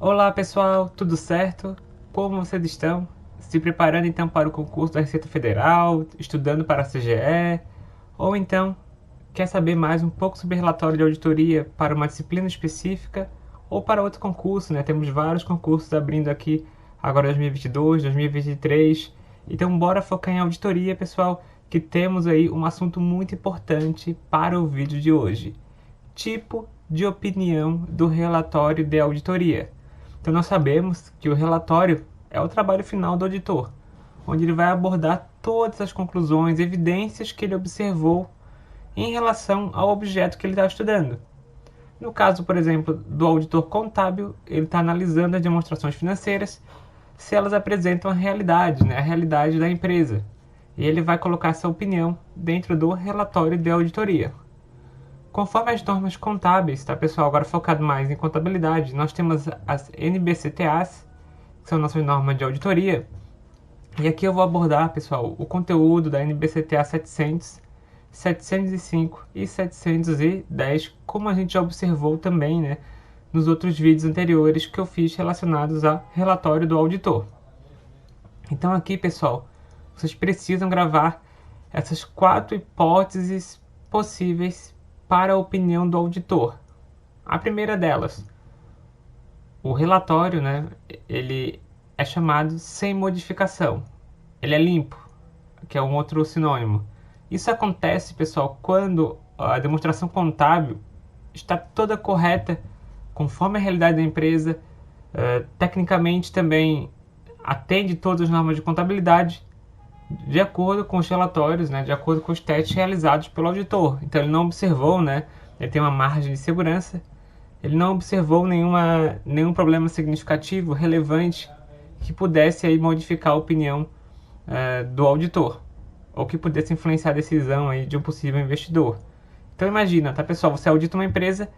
Olá pessoal, tudo certo? Como vocês estão? Se preparando então para o concurso da Receita Federal, estudando para a CGE, ou então quer saber mais um pouco sobre relatório de auditoria para uma disciplina específica ou para outro concurso, né? Temos vários concursos abrindo aqui agora 2022, 2023. Então bora focar em auditoria, pessoal, que temos aí um assunto muito importante para o vídeo de hoje. Tipo de opinião do relatório de auditoria. Então nós sabemos que o relatório é o trabalho final do auditor, onde ele vai abordar todas as conclusões, evidências que ele observou em relação ao objeto que ele está estudando. No caso, por exemplo, do auditor contábil, ele está analisando as demonstrações financeiras, se elas apresentam a realidade, né, a realidade da empresa. E ele vai colocar essa opinião dentro do relatório de auditoria. Conforme as normas contábeis, tá pessoal, agora focado mais em contabilidade, nós temos as NBCTAs, que são nossas normas de auditoria. E aqui eu vou abordar, pessoal, o conteúdo da NBCTA 700, 705 e 710, como a gente já observou também, né, nos outros vídeos anteriores que eu fiz relacionados ao relatório do auditor. Então aqui, pessoal, vocês precisam gravar essas 4 hipóteses possíveis para a opinião do auditor. A primeira delas, o relatório, né, ele é chamado sem modificação. Ele é limpo, que é um outro sinônimo. Isso acontece, pessoal, quando a demonstração contábil está toda correta, conforme a realidade da empresa, tecnicamente também atende todas as normas de contabilidade, de acordo com os relatórios, né, de acordo com os testes realizados pelo auditor. Então ele não observou, né, ele tem uma margem de segurança, ele não observou nenhum problema significativo, relevante, que pudesse aí modificar a opinião do auditor, ou que pudesse influenciar a decisão aí de um possível investidor. Então imagina, tá pessoal, você audita uma empresa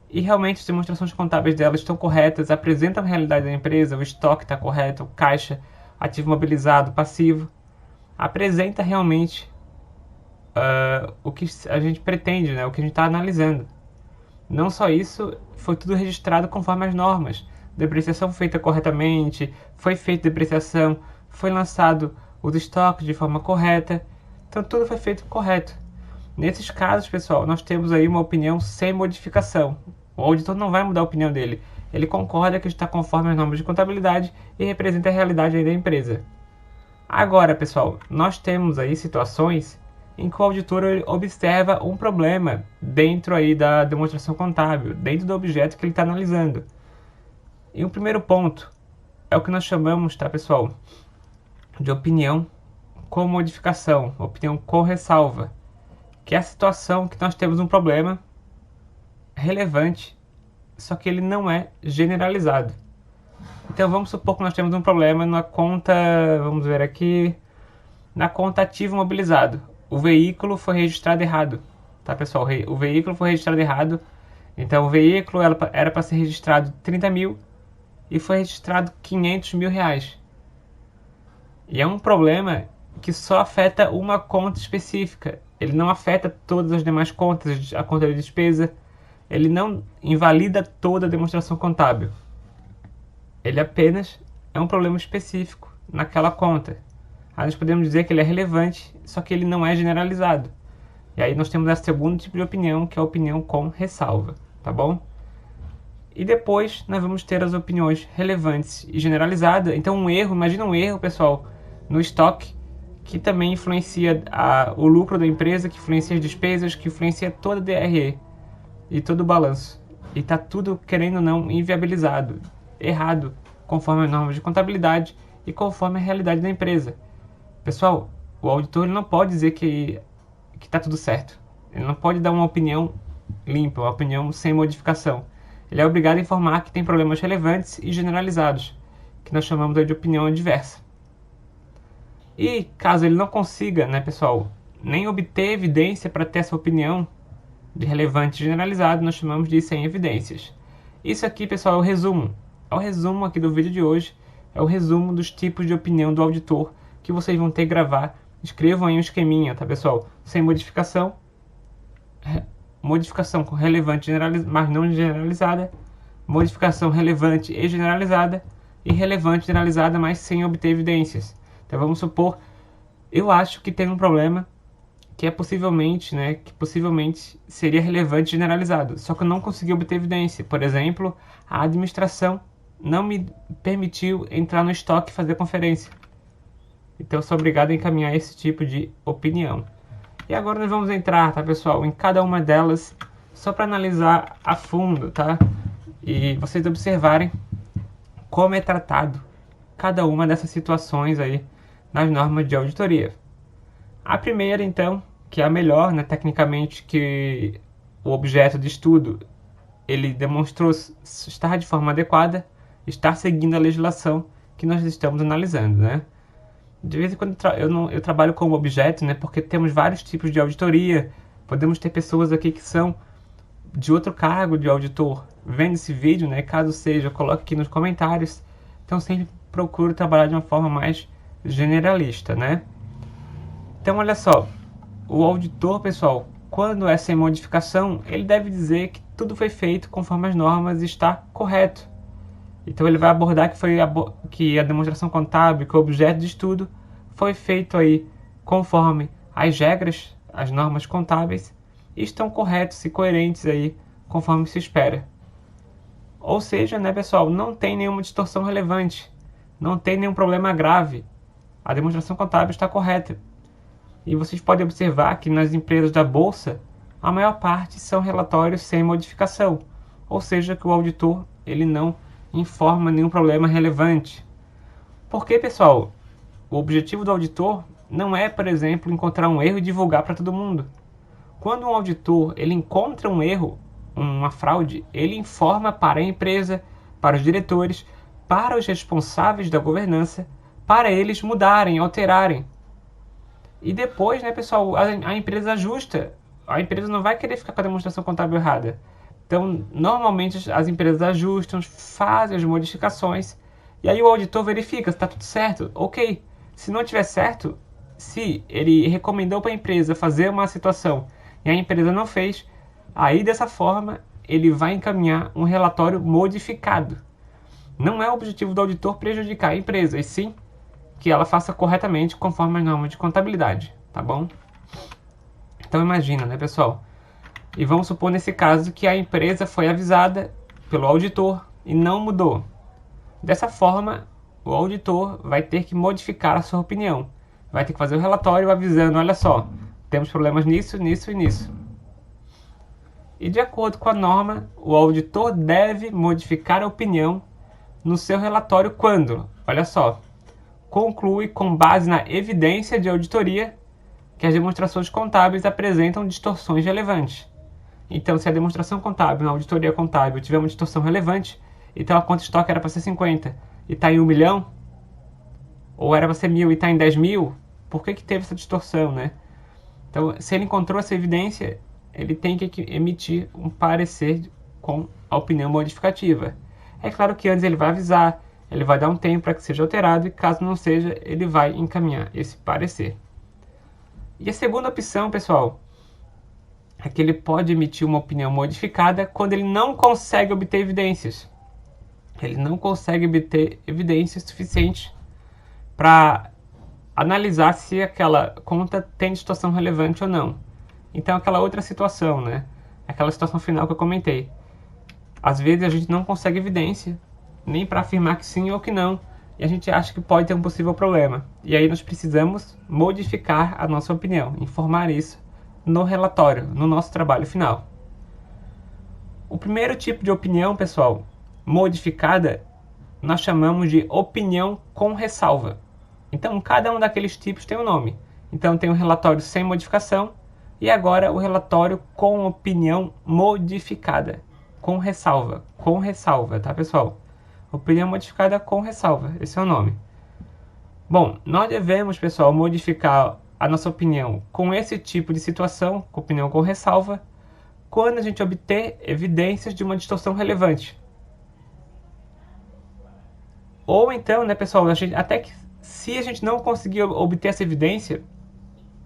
e realmente as demonstrações contábeis dela estão corretas, apresentam a realidade da empresa, o estoque está correto, o caixa, ativo mobilizado, passivo, apresenta realmente o que a gente pretende, né? O que a gente está analisando. Não só isso, foi tudo registrado conforme as normas. Depreciação feita corretamente, foi feita depreciação, foi lançado os estoques de forma correta. Então tudo foi feito correto. Nesses casos, pessoal, nós temos aí uma opinião sem modificação. O auditor não vai mudar a opinião dele. Ele concorda que está conforme as normas de contabilidade e representa a realidade aí da empresa. Agora, pessoal, nós temos aí situações em que o auditor observa um problema dentro aí da demonstração contábil, dentro do objeto que ele está analisando. E o primeiro ponto é o que nós chamamos, tá, pessoal, de opinião com modificação, opinião com ressalva, que é a situação que nós temos um problema relevante, só que ele não é generalizado. Então vamos supor que nós temos um problema na conta, vamos ver aqui, na conta ativo mobilizado. O veículo foi registrado errado, tá pessoal? O veículo foi registrado errado, então o veículo era para ser registrado 30 mil e foi registrado 500 mil reais. E é um problema que só afeta uma conta específica, ele não afeta todas as demais contas, a conta de despesa, ele não invalida toda a demonstração contábil. Ele apenas é um problema específico naquela conta. Aí nós podemos dizer que ele é relevante, só que ele não é generalizado. E aí nós temos a segundo tipo de opinião, que é a opinião com ressalva, tá bom? E depois nós vamos ter as opiniões relevantes e generalizadas. Então um erro, imagina um erro, pessoal, no estoque, que também influencia o lucro da empresa, que influencia as despesas, que influencia toda a DRE e todo o balanço. E está tudo, querendo ou não, inviabilizado, errado, conforme as normas de contabilidade e conforme a realidade da empresa. Pessoal, o auditor ele não pode dizer que está tudo certo. Ele não pode dar uma opinião limpa, uma opinião sem modificação. Ele é obrigado a informar que tem problemas relevantes e generalizados, que nós chamamos de opinião adversa. E caso ele não consiga, né, pessoal, nem obter evidência para ter essa opinião de relevante e generalizado, nós chamamos de sem evidências. Isso aqui, pessoal, é o resumo. É o resumo aqui do vídeo de hoje. É o resumo dos tipos de opinião do auditor que vocês vão ter que gravar. Escrevam aí um esqueminha, tá, pessoal? Sem modificação, modificação com relevante, mas não generalizada, modificação relevante e generalizada, e relevante e generalizada, mas sem obter evidências. Então vamos supor, eu acho que tem um problema que é possivelmente, né, que possivelmente seria relevante e generalizado, só que eu não consegui obter evidência. Por exemplo, a administração não me permitiu entrar no estoque e fazer conferência. Então eu sou obrigado a encaminhar esse tipo de opinião. E agora nós vamos entrar, tá, pessoal, em cada uma delas, só para analisar a fundo, tá? E vocês observarem como é tratado cada uma dessas situações aí nas normas de auditoria. A primeira, então, que é a melhor, né, tecnicamente, que o objeto de estudo ele demonstrou estar de forma adequada, estar seguindo a legislação que nós estamos analisando, né? De vez em quando eu trabalho como objeto, né, porque temos vários tipos de auditoria, podemos ter pessoas aqui que são de outro cargo de auditor vendo esse vídeo, né? Caso seja, coloque aqui nos comentários. Então sempre procuro trabalhar de uma forma mais generalista, né? Então olha só, o auditor, pessoal, quando é sem modificação, ele deve dizer que tudo foi feito conforme as normas e está correto. Então ele vai abordar que a demonstração contábil, que o objeto de estudo foi feito aí conforme as regras, as normas contábeis, e estão corretos e coerentes aí conforme se espera. Ou seja, né, pessoal, não tem nenhuma distorção relevante, não tem nenhum problema grave. A demonstração contábil está correta. E vocês podem observar que nas empresas da bolsa, a maior parte são relatórios sem modificação, ou seja, que o auditor ele não informa nenhum problema relevante. Porque, pessoal, o objetivo do auditor não é, por exemplo, encontrar um erro e divulgar para todo mundo. Quando um auditor ele encontra um erro, uma fraude, ele informa para a empresa, para os diretores, para os responsáveis da governança, para eles mudarem, alterarem. E depois, né, pessoal, a empresa ajusta. A empresa não vai querer ficar com a demonstração contábil errada. Então, normalmente as empresas ajustam, fazem as modificações, e aí o auditor verifica se está tudo certo. Ok, se não tiver certo, se ele recomendou para a empresa fazer uma situação e a empresa não fez, aí dessa forma ele vai encaminhar um relatório modificado. Não é o objetivo do auditor prejudicar a empresa, e sim que ela faça corretamente conforme as normas de contabilidade, tá bom? Então imagina, né, pessoal? E vamos supor nesse caso que a empresa foi avisada pelo auditor e não mudou. Dessa forma, o auditor vai ter que modificar a sua opinião. Vai ter que fazer o relatório avisando, olha só, temos problemas nisso, nisso e nisso. E de acordo com a norma, o auditor deve modificar a opinião no seu relatório quando, olha só, conclui com base na evidência de auditoria que as demonstrações contábeis apresentam distorções relevantes. Então, se a demonstração contábil, na auditoria contábil, tiver uma distorção relevante, então a conta estoque era para ser 50 e está em 1 milhão, ou era para ser 1.000 e está em 10 mil, por que teve essa distorção, né? Então, se ele encontrou essa evidência, ele tem que emitir um parecer com a opinião modificativa. É claro que antes ele vai avisar, ele vai dar um tempo para que seja alterado e caso não seja, ele vai encaminhar esse parecer. E a segunda opção, pessoal, é que ele pode emitir uma opinião modificada quando ele não consegue obter evidências. Ele não consegue obter evidências suficientes para analisar se aquela conta tem distorção relevante ou não. Então, aquela outra situação, né? Aquela situação final que eu comentei. Às vezes a gente não consegue evidência, nem para afirmar que sim ou que não, e a gente acha que pode ter um possível problema. E aí nós precisamos modificar a nossa opinião, informar isso no relatório, no nosso trabalho final. O primeiro tipo de opinião, pessoal, modificada, nós chamamos de opinião com ressalva. Então, cada um daqueles tipos tem um nome. Então, tem o relatório sem modificação e agora o relatório com opinião modificada, com ressalva, tá, pessoal? Opinião modificada com ressalva, esse é o nome. Bom, nós devemos, pessoal, modificar a nossa opinião com esse tipo de situação, com opinião com ressalva, quando a gente obter evidências de uma distorção relevante. Ou então, né, pessoal, até que se a gente não conseguir obter essa evidência,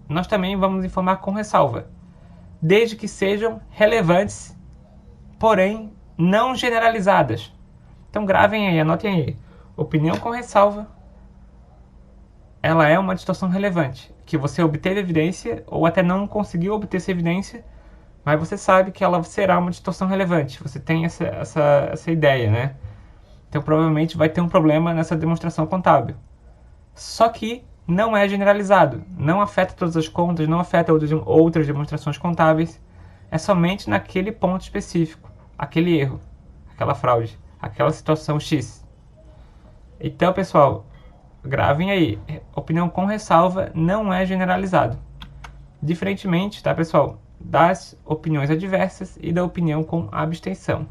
nós também vamos informar com ressalva, desde que sejam relevantes, porém não generalizadas. Então gravem aí, anotem aí. Opinião com ressalva, ela é uma distorção relevante, que você obteve evidência ou até não conseguiu obter essa evidência, mas você sabe que ela será uma distorção relevante. Você tem essa ideia, né? Então provavelmente vai ter um problema nessa demonstração contábil. Só que não é generalizado, não afeta todas as contas, não afeta outras demonstrações contábeis, é somente naquele ponto específico, aquele erro, aquela fraude, aquela situação X. Então, pessoal, gravem aí, opinião com ressalva não é generalizado. Diferentemente, tá, pessoal, das opiniões adversas e da opinião com abstenção.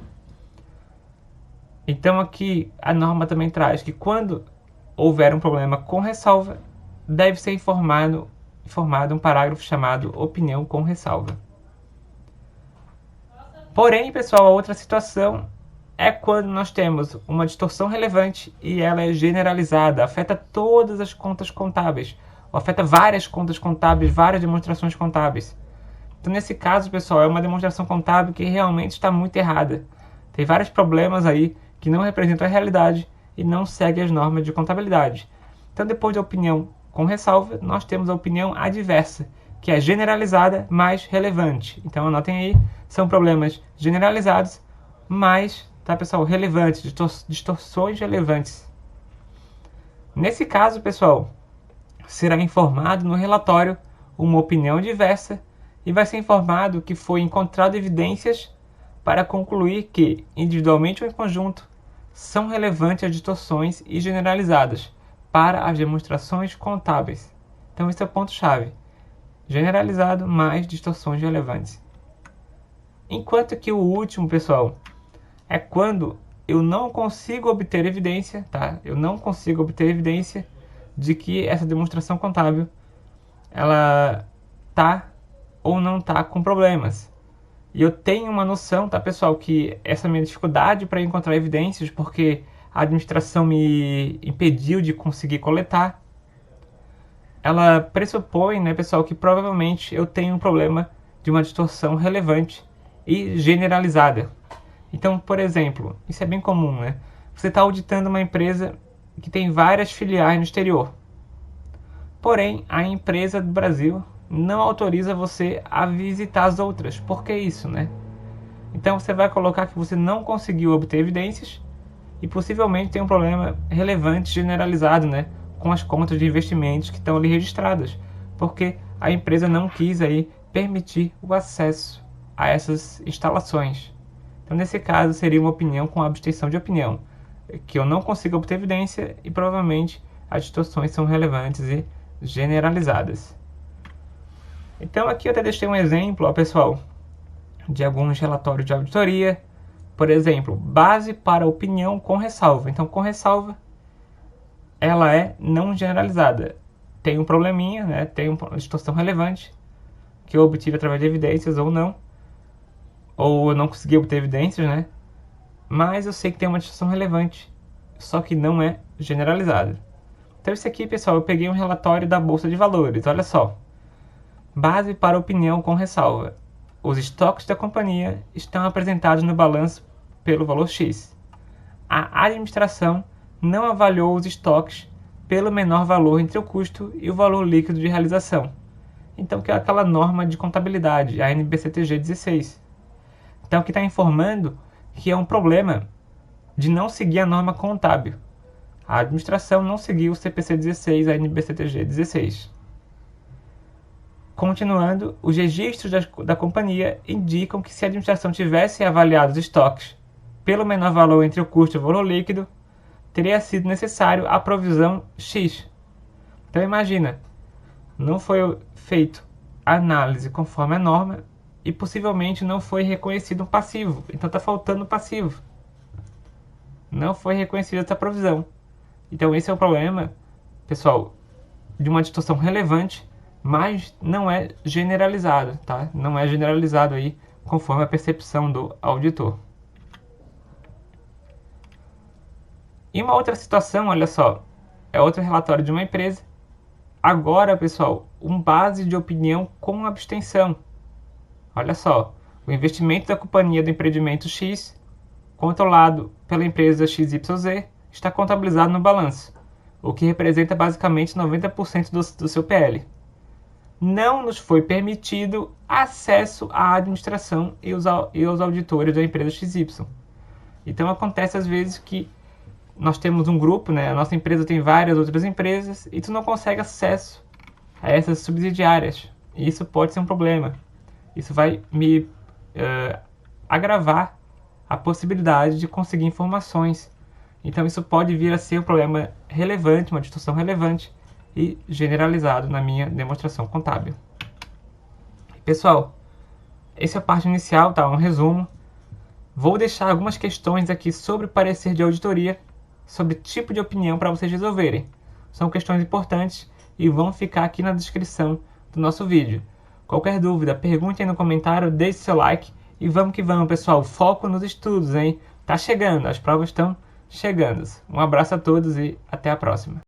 Então aqui a norma também traz que quando houver um problema com ressalva, deve ser informado um parágrafo chamado opinião com ressalva. Porém, pessoal, a outra situação é quando nós temos uma distorção relevante e ela é generalizada, afeta todas as contas contábeis, ou afeta várias contas contábeis, várias demonstrações contábeis. Então, nesse caso, pessoal, é uma demonstração contábil que realmente está muito errada. Tem vários problemas aí que não representam a realidade e não seguem as normas de contabilidade. Então, depois da opinião com ressalva, nós temos a opinião adversa, que é generalizada, mais relevante. Então, anotem aí, são problemas generalizados, mais, tá, pessoal, relevantes, distorções relevantes. Nesse caso, pessoal, será informado no relatório uma opinião diversa e vai ser informado que foi encontrado evidências para concluir que, individualmente ou em conjunto, são relevantes as distorções e generalizadas para as demonstrações contábeis. Então, esse é o ponto-chave. Generalizado mais distorções relevantes. Enquanto que o último, pessoal, é quando eu não consigo obter evidência, tá? Eu não consigo obter evidência de que essa demonstração contábil ela tá ou não tá com problemas. E eu tenho uma noção, tá, pessoal, que essa minha dificuldade para encontrar evidências, porque a administração me impediu de conseguir coletar, ela pressupõe, né, pessoal, que provavelmente eu tenho um problema de uma distorção relevante e generalizada. Então, por exemplo, isso é bem comum, né? Você está auditando uma empresa que tem várias filiais no exterior. Porém, a empresa do Brasil não autoriza você a visitar as outras. Por que isso, né? Então você vai colocar que você não conseguiu obter evidências e possivelmente tem um problema relevante generalizado, né, com as contas de investimentos que estão ali registradas, porque a empresa não quis aí permitir o acesso a essas instalações. Então, nesse caso, seria uma opinião com abstenção de opinião, que eu não consigo obter evidência e provavelmente as distorções são relevantes e generalizadas. Então, aqui eu até deixei um exemplo, ó, pessoal, de alguns relatórios de auditoria. Por exemplo, base para opinião com ressalva. Então, com ressalva, ela é não generalizada. Tem um probleminha, né? Tem uma distorção relevante que eu obtive através de evidências ou não. Ou eu não consegui obter evidências, né? Mas eu sei que tem uma distorção relevante, só que não é generalizada. Então, esse aqui, pessoal, eu peguei um relatório da Bolsa de Valores. Olha só. Base para opinião com ressalva. Os estoques da companhia estão apresentados no balanço pelo valor X. A administração não avaliou os estoques pelo menor valor entre o custo e o valor líquido de realização. Então, que é aquela norma de contabilidade, a NBCTG 16. Então, aqui está informando que é um problema de não seguir a norma contábil. A administração não seguiu o CPC 16, a NBCTG 16. Continuando, os registros da companhia indicam que se a administração tivesse avaliado os estoques pelo menor valor entre o custo e o valor líquido, teria sido necessário a provisão X. Então imagina, não foi feito a análise conforme a norma e possivelmente não foi reconhecido um passivo. Então está faltando passivo. Não foi reconhecida essa provisão. Então esse é o problema, pessoal, de uma distorção relevante, mas não é generalizado, tá? Não é generalizado aí conforme a percepção do auditor. E uma outra situação, olha só, é outro relatório de uma empresa. Agora, pessoal, um base de opinião com abstenção. Olha só, o investimento da companhia do empreendimento X controlado pela empresa XYZ está contabilizado no balanço, o que representa basicamente 90% do seu PL. Não nos foi permitido acesso à administração e aos auditores da empresa XY. Então acontece às vezes que nós temos um grupo, né? A nossa empresa tem várias outras empresas e tu não consegue acesso a essas subsidiárias. E isso pode ser um problema. Isso vai me agravar a possibilidade de conseguir informações. Então isso pode vir a ser um problema relevante, uma distorção relevante e generalizado na minha demonstração contábil. Pessoal, essa é a parte inicial, tá? Um resumo. Vou deixar algumas questões aqui sobre parecer de auditoria, sobre tipo de opinião para vocês resolverem. São questões importantes e vão ficar aqui na descrição do nosso vídeo. Qualquer dúvida, pergunte aí no comentário, deixe seu like e vamos que vamos, pessoal. Foco nos estudos, hein? Tá chegando, as provas estão chegando. Um abraço a todos e até a próxima.